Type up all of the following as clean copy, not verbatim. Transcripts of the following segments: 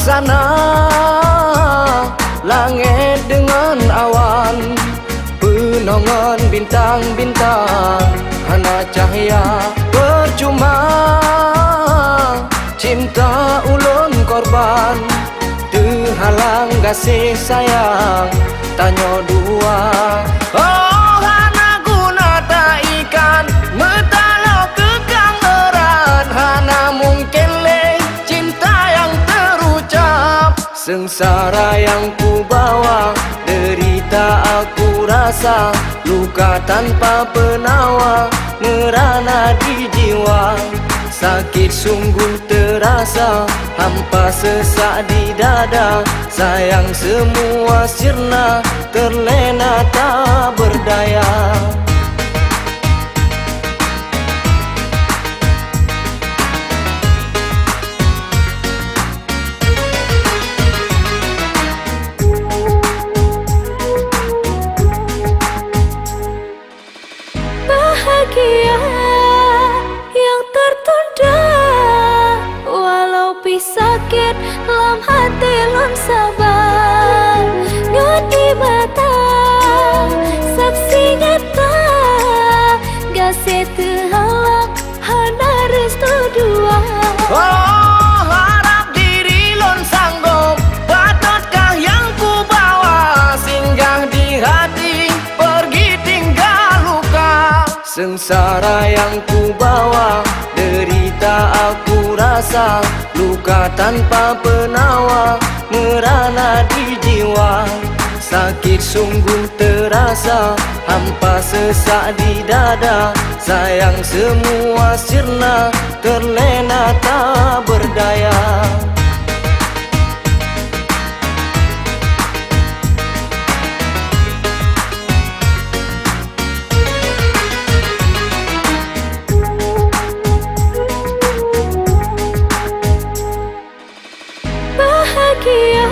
laksana, langit dengan awan, penongon bintang-bintang, hana cahaya percuma. Cinta ulun korban, terhalang kasih sayang, tanya dua. Oh, hana guna tak ikan, metalo kekang erat, hana mungkin le cinta yang terucap. Sengsara yang ku bawa, derita aku rasa, luka tanpa penawar, merana di jiwa. Sakit sungguh terasa, hampa sesak di dada, sayang semua sirna, terlena tak berdaya. Bahagia yang tertunda, walau sakit dalam hati lon sabar. Ngati mata saksi nyata, gase terhalang hana restu dua. Oh, harap diri lon sanggup, patutkah yang ku bawa, singgah di hati, pergi tinggal luka. Sengsara yang ku bawa, derita aku rasa, luka tanpa penawar, merana di jiwa. Sakit sungguh terasa, hampa sesak di dada, sayang semua sirna, terlena tak berdaya. Bahagia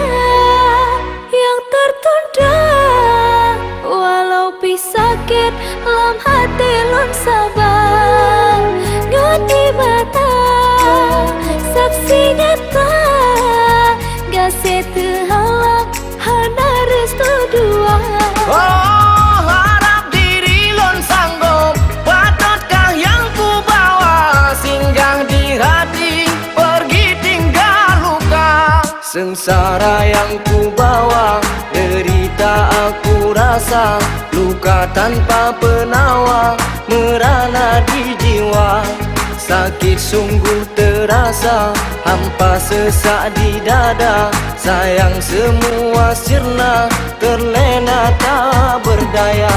yang tertunda, walau sakit dalam hati lon sabar. Ngati mata saksi nyata, gase terhalang hana restu dua. Oh, harap diri lon sanggup, patutkah yang ku bawa, singgah di hati, pergi tinggal luka. Sengsara yang ku bawa, derita aku rasa, luka tanpa penawar, merana di jiwa. Sakit sungguh terasa, hampa sesak di dada, sayang semua sirna, terlena tak berdaya.